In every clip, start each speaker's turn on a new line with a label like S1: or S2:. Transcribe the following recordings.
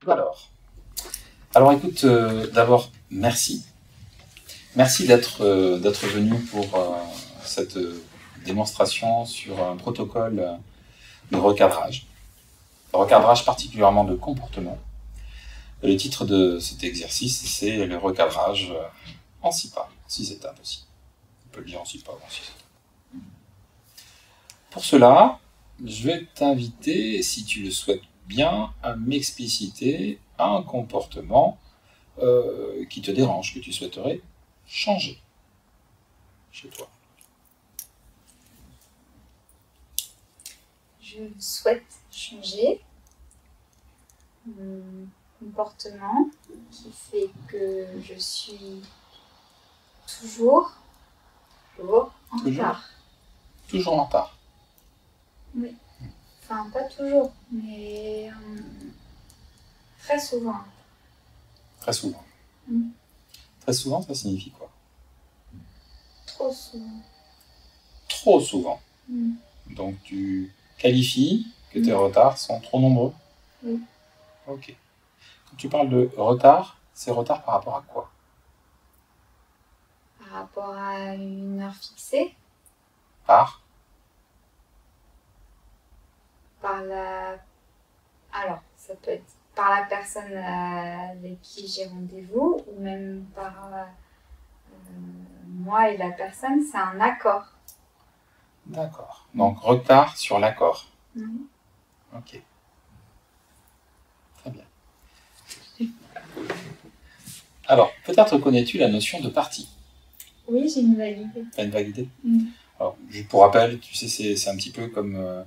S1: Alors écoute, d'abord, merci. Merci d'être venu pour cette démonstration sur un protocole de recadrage particulièrement de comportement. Le titre de cet exercice, c'est le recadrage en 6 pas, 6 étapes aussi. On peut le dire en 6 pas ou en 6 étapes. Pour cela, je vais t'inviter, si tu le souhaites bien, à m'expliciter un comportement qui te dérange, que tu souhaiterais changer chez toi.
S2: Je souhaite changer mon comportement qui fait que je suis toujours en retard.
S1: Toujours en retard.
S2: Oui. Enfin, pas toujours, mais très souvent.
S1: Très souvent.
S2: Mm.
S1: Très souvent, ça signifie quoi?
S2: Trop souvent.
S1: Trop souvent.
S2: Mm.
S1: Donc tu qualifies que tes retards sont trop nombreux?
S2: Oui.
S1: Ok. Quand tu parles de retard, c'est retard par rapport à quoi?
S2: Par rapport à une heure fixée.
S1: Par
S2: la... Alors, ça peut être par la personne avec qui j'ai rendez-vous ou même par moi et la personne, c'est un accord.
S1: D'accord. Donc retard sur l'accord.
S2: Mm.
S1: Ok. Très bien. Alors, peut-être connais-tu la notion de partie?
S2: Oui, j'ai une vague idée.
S1: Tu as une vague idée?
S2: Mm.
S1: Alors, juste pour rappel, tu sais, c'est un petit peu comme...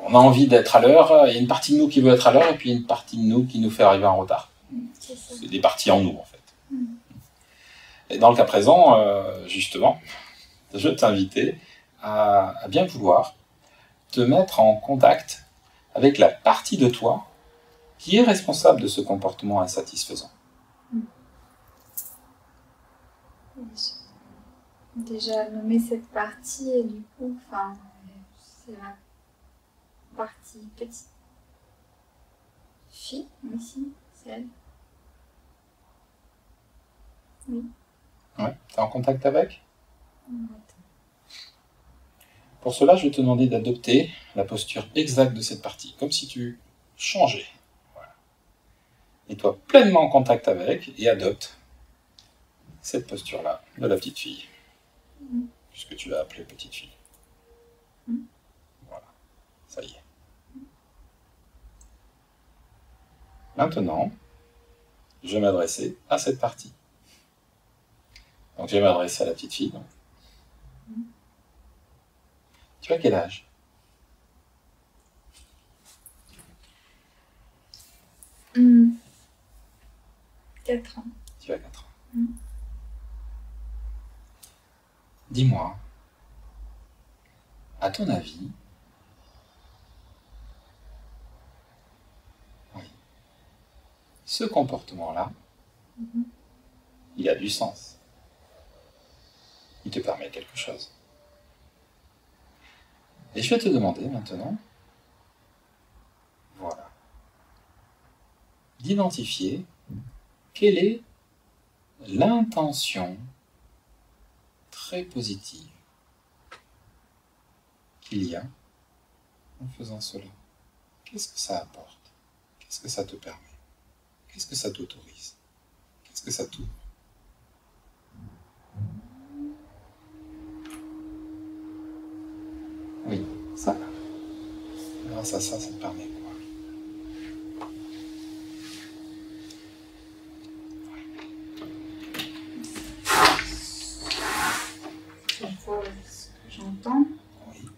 S1: on a envie d'être à l'heure, il y a une partie de nous qui veut être à l'heure, et puis une partie de nous qui nous fait arriver en retard.
S2: C'est ça.
S1: C'est des parties en nous, en fait.
S2: Mm.
S1: Et dans le cas présent, justement, je vais t'inviter à bien vouloir te mettre en contact avec la partie de toi qui est responsable de ce comportement insatisfaisant.
S2: Déjà nommer cette partie et du coup, c'est la partie petite fille ici, c'est elle. Oui.
S1: Ouais, tu es en contact avec?
S2: Attends.
S1: Pour cela, je vais te demander d'adopter la posture exacte de cette partie, comme si tu changeais. Voilà. Mets-toi pleinement en contact avec et adopte cette posture-là de la petite fille, puisque tu l'as appelée petite fille. Voilà, ça y est. Maintenant, je vais m'adresser à cette partie. Donc je vais m'adresser à la petite fille. Donc. Tu as quel âge?
S2: 4 ans.
S1: Tu as 4 ans. Dis-moi, à ton avis, oui, ce comportement-là, il a du sens. Il te permet quelque chose. Et je vais te demander maintenant, voilà, d'identifier quelle est l'intention très positive qu'il y a en faisant cela. Qu'est-ce que ça apporte? Qu'est-ce que ça te permet? Qu'est-ce que ça t'autorise? Qu'est-ce que ça t'ouvre? Oui, ça. Grâce à ça, ça te permet quoi?
S2: Une fois ce que j'entends.
S1: Oui.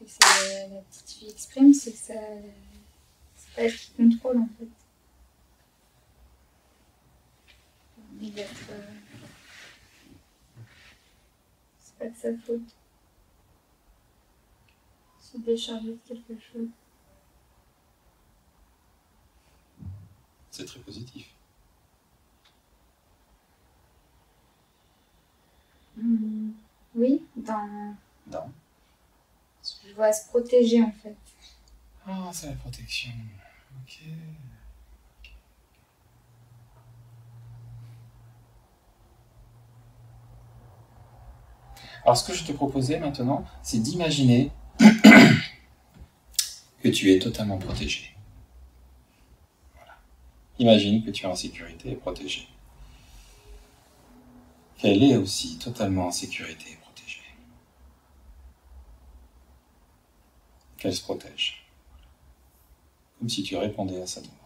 S2: Ce que la petite fille exprime, c'est que c'est pas elle qui contrôle en fait. Mais d'être. C'est pas de sa faute. Se décharger de quelque chose.
S1: C'est très positif. Dans.
S2: Je vois se protéger en fait.
S1: Ah, c'est la protection. Ok. Alors, ce que je te proposais maintenant, c'est d'imaginer que tu es totalement protégé. Voilà. Imagine que tu es en sécurité et protégé. Qu'elle est aussi totalement en sécurité et protégée. Qu'elle se protège. Comme si tu répondais à sa demande.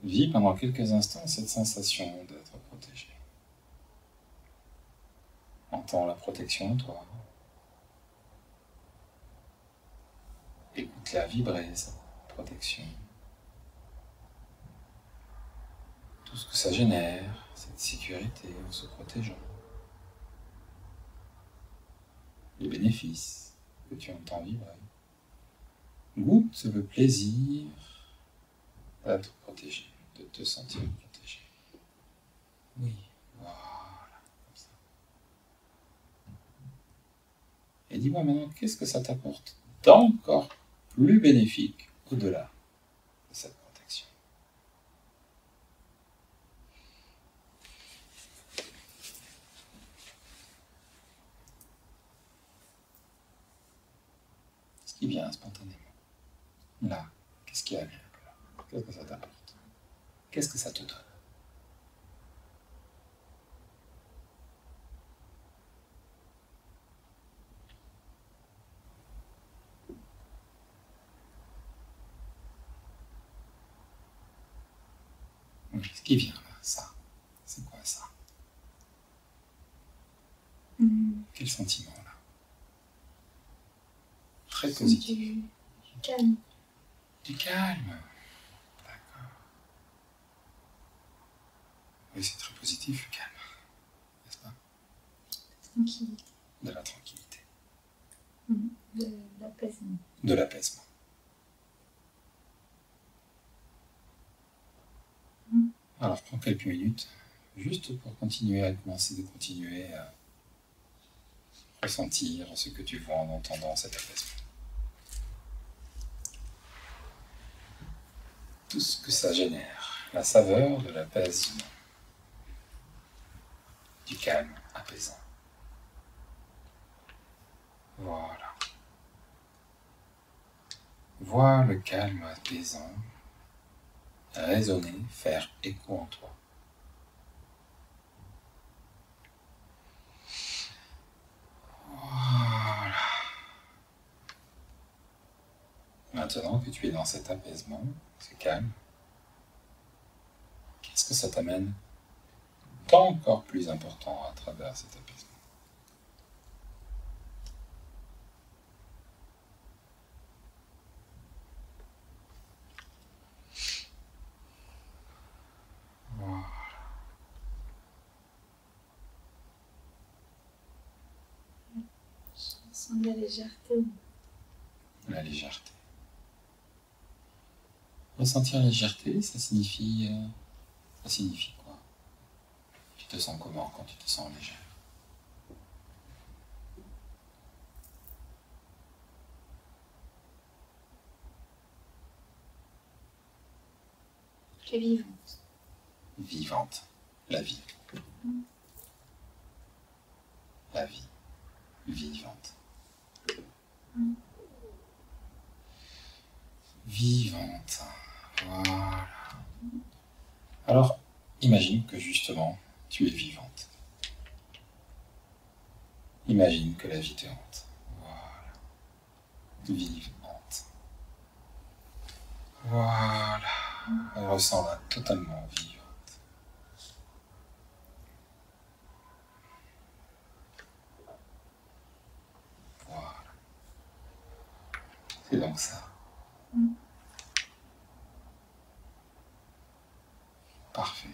S1: Vis pendant quelques instants cette sensation d'être protégé. Entends la protection en toi. Écoute-la vibrer, cette protection. Tout ce que ça génère, cette sécurité en se protégeant. Les bénéfices que tu entends vibrer. Goûte le plaisir d'être protégé, de te sentir protégé. Oui, voilà, comme ça. Et dis-moi maintenant, qu'est-ce que ça t'apporte d'encore plus bénéfique au-delà de cette protection? Ce qui vient spontanément. Là, qu'est-ce qui est agréable? Qu'est-ce que ça t'apporte? Qu'est-ce que ça te donne? Oui, ce qui vient là, ça. C'est quoi ça? Quel sentiment là? Très positif.
S2: Du calme.
S1: Du calme. D'accord. Oui, c'est très positif, le calme. N'est-ce pas?
S2: Tranquillité.
S1: De la tranquillité.
S2: De l'apaisement.
S1: De l'apaisement. Alors, prends quelques minutes, juste pour continuer à ressentir ce que tu vois en entendant cet apaisement. Tout ce que ça génère, la saveur de l'apaisement, du calme apaisant. Voilà. Vois le calme apaisant résonner, faire écho en toi. Voilà. Maintenant que tu es dans cet apaisement, ce calme, qu'est-ce que ça t'amène d'encore plus important à travers cet apaisement? Voilà.
S2: Je sens de la légèreté.
S1: La légèreté. Ressentir la légèreté, ça signifie quoi? Tu te sens comment quand tu te sens légère?
S2: Tu es vivante.
S1: Vivante. La vie. La vie. Vivante. Vivante. Voilà. Alors, imagine que justement, tu es vivante. Imagine que la vie te hante. Voilà. Vivante. Voilà. Ressens-la totalement vivante. Voilà. C'est donc ça. Parfait.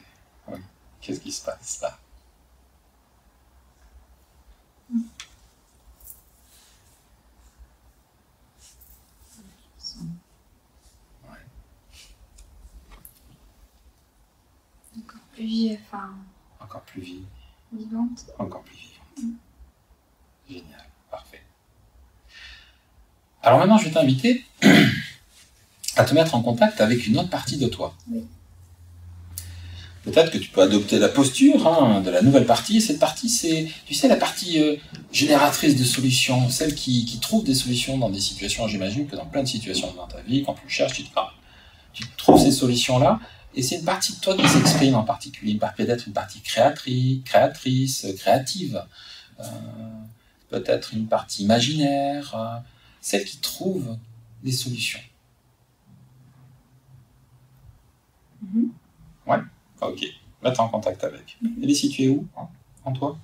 S1: Oui. Qu'est-ce qui se passe là?
S2: Encore plus, enfin,
S1: Encore plus
S2: vivante.
S1: Encore plus vivante. Génial, parfait. Alors maintenant, je vais t'inviter à te mettre en contact avec une autre partie de toi.
S2: Oui.
S1: Peut-être que tu peux adopter la posture de la nouvelle partie. Cette partie, c'est, tu sais, la partie génératrice de solutions, celle qui trouve des solutions dans des situations. J'imagine que dans plein de situations dans ta vie, quand tu cherches, tu trouves ces solutions-là. Et c'est une partie de toi qui s'exprime en particulier. Peut-être une partie créatrice, créative. Peut-être une partie imaginaire. Celle qui trouve des solutions. Ouais. Ok. Mettre en contact avec. Elle est située où, en toi?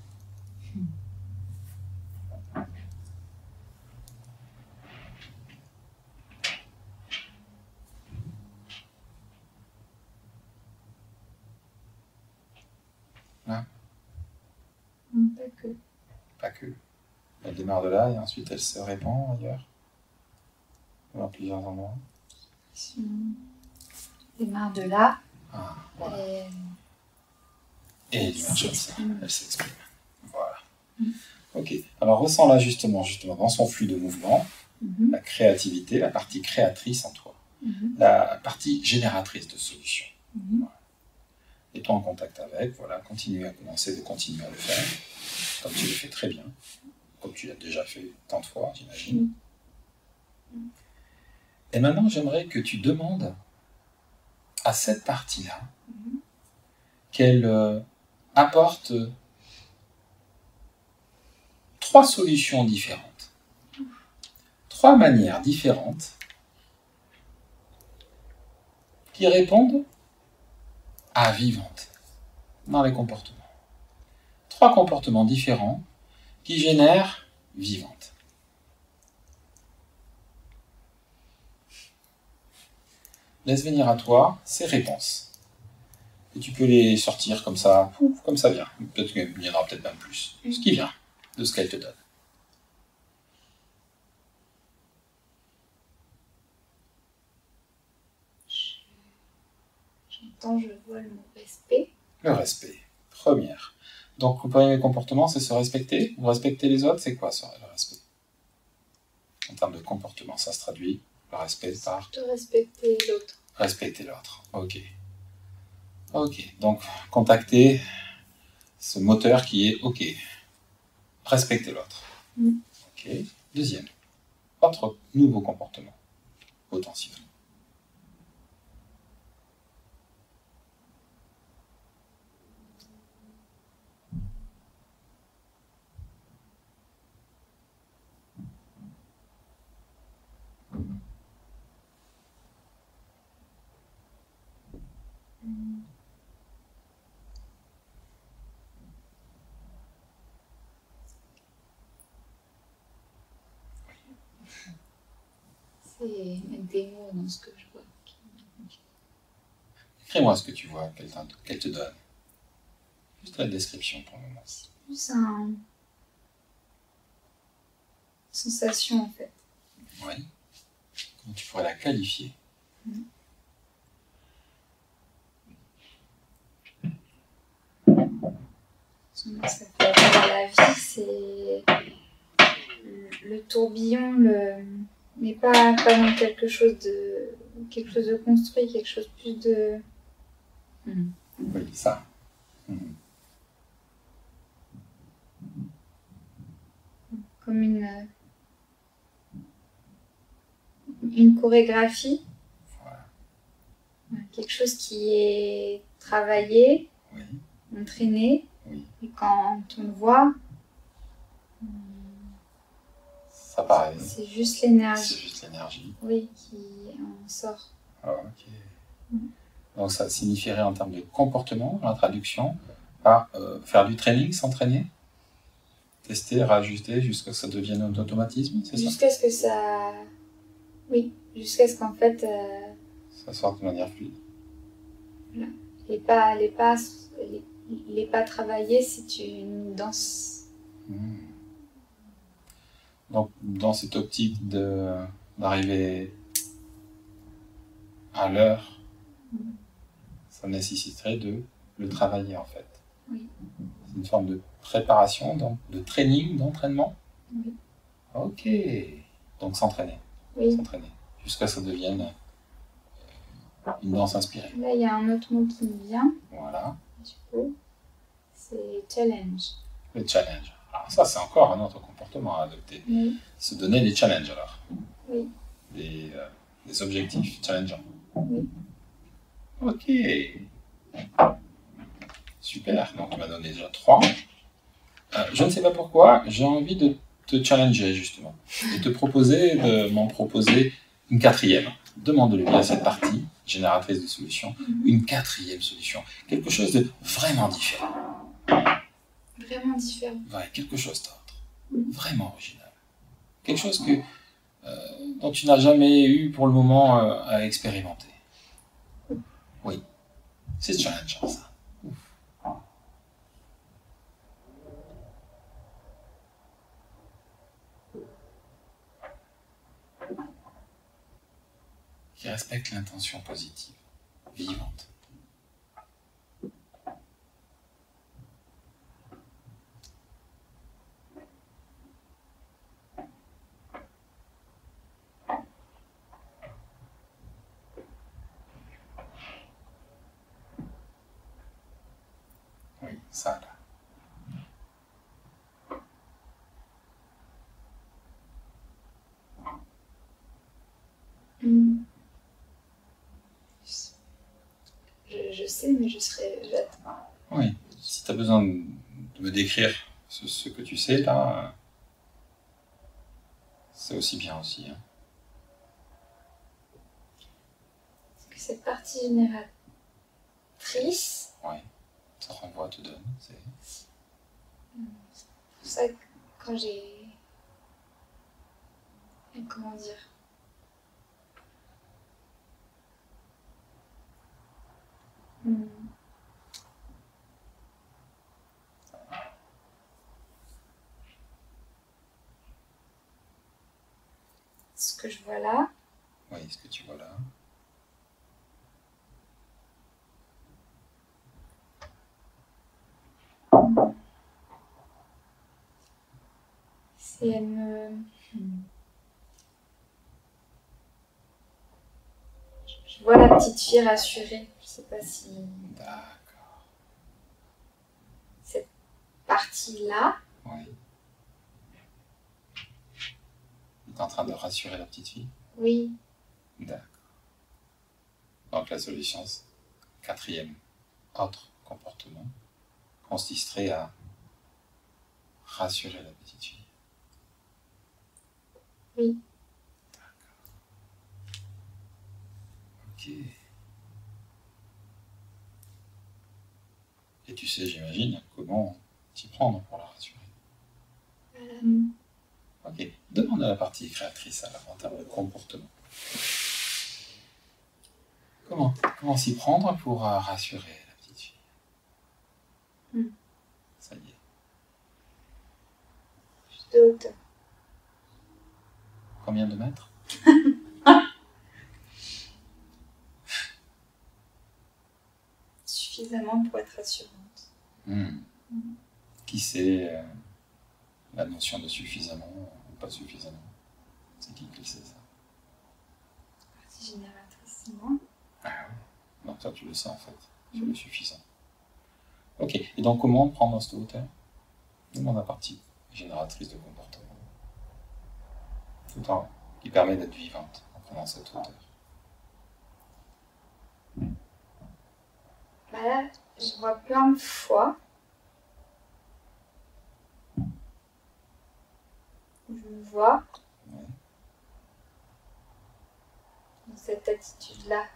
S1: Là.
S2: Pas que.
S1: Pas que. Elle démarre de là et ensuite elle se répand ailleurs. Dans plusieurs endroits.
S2: Elle démarre de là.
S1: Ah, voilà. Et elle émerge comme ça. Elle s'exprime. Voilà. Ok. Alors ressens là justement dans son flux de mouvement, la créativité, la partie créatrice en toi, la partie génératrice de solutions. Voilà. Et toi en contact avec, voilà, continue à continuer à le faire, comme tu le fais très bien, comme tu l'as déjà fait tant de fois, j'imagine. Et maintenant, j'aimerais que tu demandes à cette partie-là qu'elle apporte 3 solutions différentes, 3 manières différentes qui répondent à vivante dans les comportements. 3 comportements différents qui génèrent vivante. Laisse venir à toi ces réponses. Et tu peux les sortir comme ça vient. Peut-être qu'il y en aura peut-être même plus. Ce qui vient de ce qu'elle te donne.
S2: J'entends, je vois le mot respect.
S1: Le respect, première. Donc le premier comportement, c'est se respecter. Vous respectez les autres, c'est quoi ça, le respect? En termes de comportement, ça se traduit, le respect par...
S2: De respecter l'autre.
S1: Respecter l'autre, ok. Ok, donc contacter ce moteur qui est ok. Respecter l'autre. Ok, deuxième. Autre nouveau comportement potentiel.
S2: C'est mettre des mots dans ce que je vois.
S1: Écris-moi ce que tu vois, qu'elle te donne. Juste la description pour le moment.
S2: C'est plus une sensation en fait.
S1: Oui. Comment tu pourrais la qualifier?
S2: Ça peut être dans la vie, c'est le tourbillon, mais pas dans quelque chose de construit, quelque chose plus de...
S1: Oui, ça.
S2: Comme une chorégraphie.
S1: Voilà.
S2: Quelque chose qui est travaillé,
S1: Oui.
S2: entraîné.
S1: Oui.
S2: Et quand on le voit,
S1: Ça paraît.
S2: c'est juste l'énergie.
S1: C'est juste l'énergie.
S2: Oui, qui en sort.
S1: Ah, ok. Donc ça signifierait en termes de comportement, la traduction, par faire du training, s'entraîner, tester, réajuster jusqu'à ce que ça devienne un automatisme, c'est ça?
S2: Jusqu'à ce que ça... Oui, jusqu'à ce qu'en fait...
S1: Ça sorte de manière fluide.
S2: Voilà. Les pas travaillés, c'est une danse.
S1: Donc, dans cette optique d'arriver à l'heure, ça nécessiterait de le travailler en fait.
S2: Oui.
S1: C'est une forme de préparation, de training, d'entraînement.
S2: Oui.
S1: Ok. Donc s'entraîner.
S2: Oui.
S1: S'entraîner. Jusqu'à ce que ça devienne une danse inspirée.
S2: Là, il y a un autre mot qui me vient.
S1: Voilà.
S2: Du coup, c'est challenge.
S1: Le challenge. Alors ça, c'est encore un autre comportement à adopter.
S2: Oui.
S1: Se donner des challenges alors.
S2: Oui.
S1: Des objectifs challengeants.
S2: Oui.
S1: Ok. Super. Donc, tu m'as donné déjà 3. Je ne sais pas pourquoi, j'ai envie de te challenger justement. Et m'en proposer une 4e. Demande-lui à cette partie, génératrice de solutions, une 4e solution. Quelque chose de vraiment différent.
S2: Vraiment différent.
S1: Ouais, quelque chose d'autre.
S2: Mm.
S1: Vraiment original. Quelque chose dont tu n'as jamais eu pour le moment à expérimenter. Oui. C'est challengeant ça. Qui respecte l'intention positive, vivante. Oui, ça là.
S2: Mm. Je sais, mais j'attends.
S1: Oui, si tu as besoin de me décrire ce que tu sais là, c'est aussi bien aussi. Hein.
S2: Parce que cette partie génératrice,
S1: Oui, ça renvoie, te donne. C'est
S2: pour ça que quand j'ai... Comment dire? Ce que je vois là,
S1: Oui, ce que tu vois là.
S2: c'est elle me... Je vois la petite fille rassurée. Je sais pas si
S1: D'accord.
S2: cette partie-là,
S1: Oui. Tu es en train de rassurer la petite fille?
S2: oui,
S1: D'accord. Donc la solution, 4e, autre comportement, consisterait à rassurer la petite fille.
S2: oui.
S1: Ok. Et tu sais, j'imagine, comment t'y prendre pour la rassurer. Ok. Demande à la partie créatrice alors en termes de comportement. Comment s'y prendre pour rassurer la petite fille? Ça y est.
S2: Juste de hauteur.
S1: Combien de mètres?
S2: Suffisamment pour être rassurante.
S1: Qui sait la notion de suffisamment ou pas suffisamment? C'est qui sait ça?
S2: Partie génératrice, c'est moi.
S1: Ah oui. Donc toi tu le sais en fait, sur le suffisant. Ok, et donc comment prendre cette hauteur? Demande la partie génératrice de comportement. Tout en qui permet d'être vivante en prenant cette hauteur.
S2: Bah là, je vois plein de fois où je me vois
S1: Ouais.
S2: dans cette attitude-là.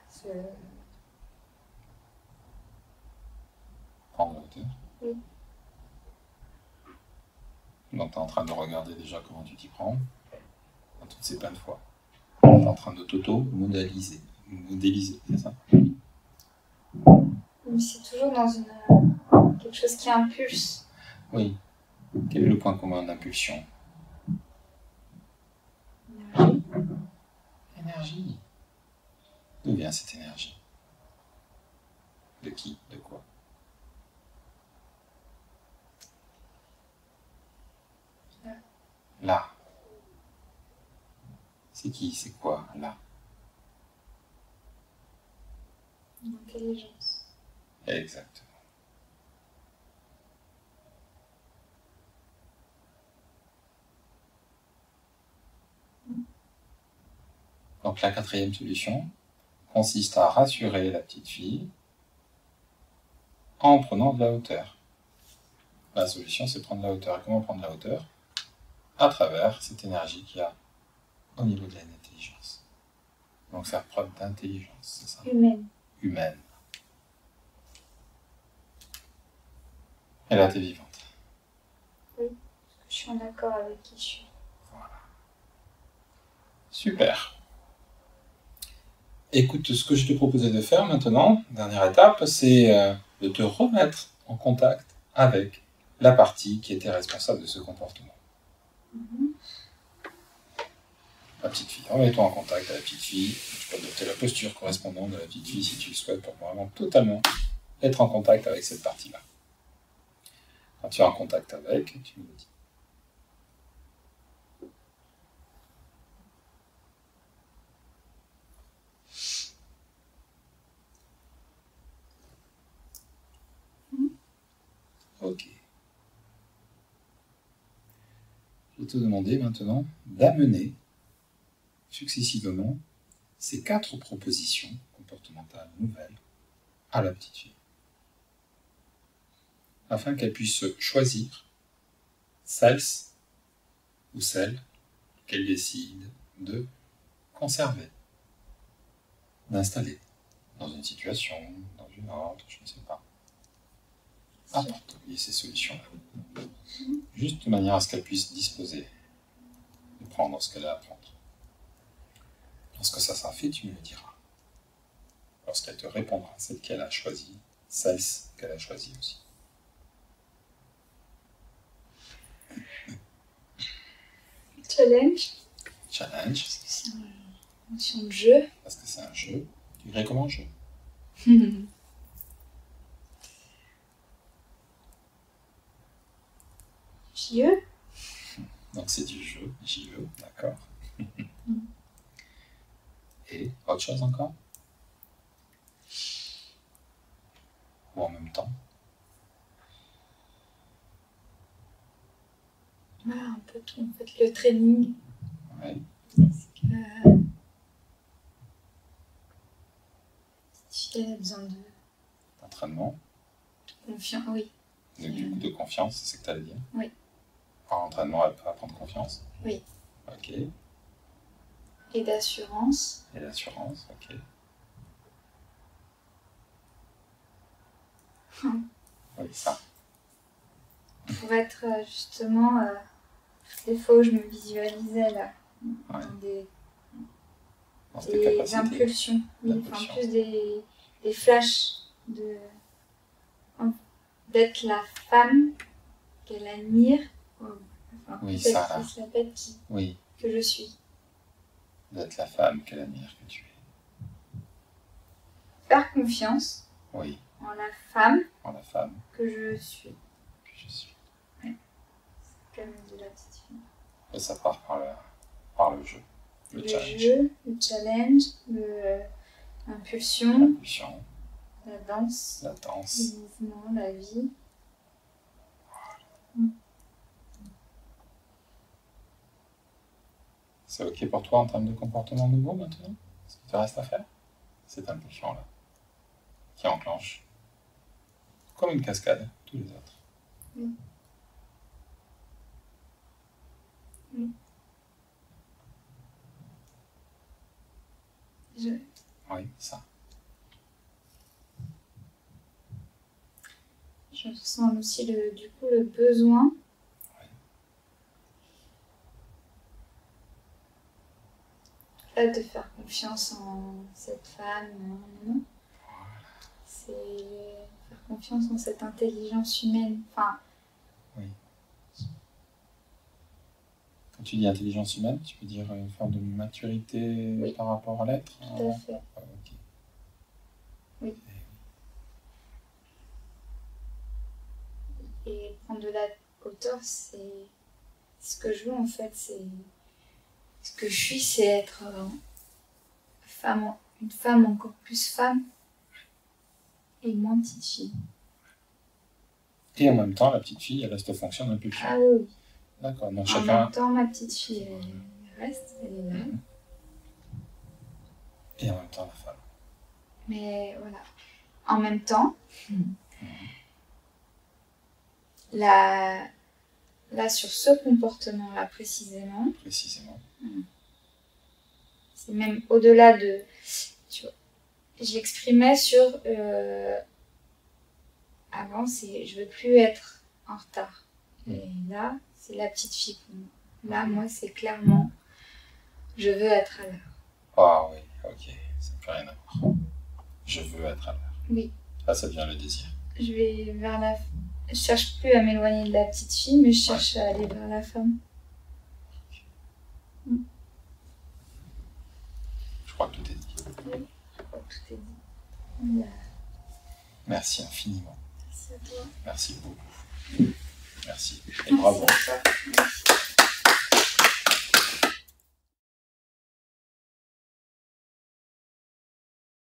S1: Prendre la hauteur.
S2: Oui.
S1: Donc tu es en train de regarder déjà comment tu t'y prends, dans toutes ces plein de fois. Tu es en train de t'auto-modéliser, c'est ça?
S2: Mais c'est toujours dans quelque chose qui impulse.
S1: Oui. Quel est le point commun d'impulsion?
S2: Énergie.
S1: Énergie. D'où vient cette énergie? De qui? De quoi? Là. C'est qui? C'est quoi, là?
S2: L'intelligence.
S1: Exactement. Donc la quatrième solution consiste à rassurer la petite fille en prenant de la hauteur. La solution, c'est prendre de la hauteur. Et comment prendre de la hauteur? À travers cette énergie qu'il y a au niveau de l'intelligence. Donc faire preuve d'intelligence, c'est ça?
S2: Humaine.
S1: Humaine. Et là, t'es vivante.
S2: Oui, je suis en accord avec qui je suis.
S1: Voilà. Super. Écoute, ce que je te proposais de faire maintenant, dernière étape, c'est de te remettre en contact avec la partie qui était responsable de ce comportement. La petite fille. Remets-toi en contact avec la petite fille. Tu peux adopter la posture correspondante de la petite fille si tu le souhaites pour vraiment totalement être en contact avec cette partie-là. Quand tu es en contact avec, tu me le dis. Ok. Je vais te demander maintenant d'amener successivement ces 4 propositions comportementales nouvelles à la petite fille, afin qu'elle puisse choisir celle ou celle qu'elle décide de conserver, d'installer dans une situation, dans une autre, je ne sais pas. Importe, il y a ces solutions-là. Juste de manière à ce qu'elle puisse disposer de prendre ce qu'elle a à prendre. Lorsque ça sera fait, tu me le diras. Lorsqu'elle te répondra, celle qu'elle a choisie, celle qu'elle a choisie aussi.
S2: Challenge.
S1: Challenge.
S2: Parce que c'est une notion de jeu.
S1: Parce que c'est un jeu. Tu dirais comment jeu?
S2: JE.
S1: Donc c'est du jeu, JE, d'accord. Et autre chose encore? Ou en même temps?
S2: Un peu tout, en fait, le training.
S1: Oui.
S2: Si elle a besoin de
S1: Entraînement.
S2: confiance, oui.
S1: Du coup de confiance, c'est ce que tu allais dire?
S2: Oui.
S1: Par entraînement, elle peut apprendre confiance?
S2: Oui.
S1: Ok.
S2: Et d'assurance.
S1: Et l'assurance, ok. Oui, ça.
S2: Pour être justement, des fois où je me visualisais là,
S1: Ouais.
S2: dans
S1: Dans tes
S2: des
S1: capacités.
S2: impulsions, oui, enfin
S1: D'impulsion.
S2: plus des flashs d'être la femme qu'elle admire, enfin,
S1: Oui,
S2: celle
S1: ça, là.
S2: qui se la pète,
S1: Oui,
S2: que je suis.
S1: d'être la femme qu'elle admire que tu es.
S2: Faire confiance
S1: Oui,
S2: en la femme
S1: en la femme
S2: que je suis.
S1: que je suis.
S2: Comme de la petite fille.
S1: Et ça part par le jeu,
S2: Le
S1: challenge.
S2: jeu, le challenge, l'impulsion,
S1: L'impulsion,
S2: la danse,
S1: la
S2: le
S1: danse.
S2: mouvement, la vie.
S1: C'est ok pour toi en termes de comportement nouveau maintenant? Ce qu'il te reste à faire? Cette impulsion-là, qui enclenche, comme une cascade, tous les autres.
S2: Oui. Oui.
S1: Oui, ça.
S2: Je ressens aussi du coup le besoin de faire confiance en cette femme. C'est faire confiance en cette intelligence humaine. Enfin,
S1: Oui. Quand tu dis intelligence humaine, tu veux dire une forme de maturité
S2: Oui.
S1: par rapport à l'être?
S2: tout à fait.
S1: Ah, ok.
S2: Oui. Et prendre de la hauteur, c'est ce que je veux en fait, c'est ce que je suis, c'est être une femme encore plus femme et moins petite fille.
S1: Et en même temps, la petite fille, elle reste fonction d'un peu fille.
S2: Ah oui.
S1: D'accord, donc
S2: En
S1: chacun...
S2: même temps, ma petite fille, elle reste, elle est là.
S1: Et en même temps, la femme.
S2: Mais voilà. En même temps, là, sur ce comportement-là précisément, c'est même au-delà de... Tu vois, j'exprimais sur... avant, c'est je veux plus être en retard. Et là, c'est la petite fille pour moi. Là, moi, c'est clairement, je veux être à l'heure.
S1: Ah oui, ok, c'est plus rien à voir. Je veux être à l'heure.
S2: Oui.
S1: Là, ça devient le désir.
S2: Je vais vers la... Je cherche plus à m'éloigner de la petite fille, mais je cherche à aller vers la femme.
S1: Je crois que tout est dit.
S2: Oui, je crois que tout est dit. Voilà.
S1: Merci infiniment.
S2: Merci à toi.
S1: Merci beaucoup. Merci. Et bravo.
S2: Merci à toi.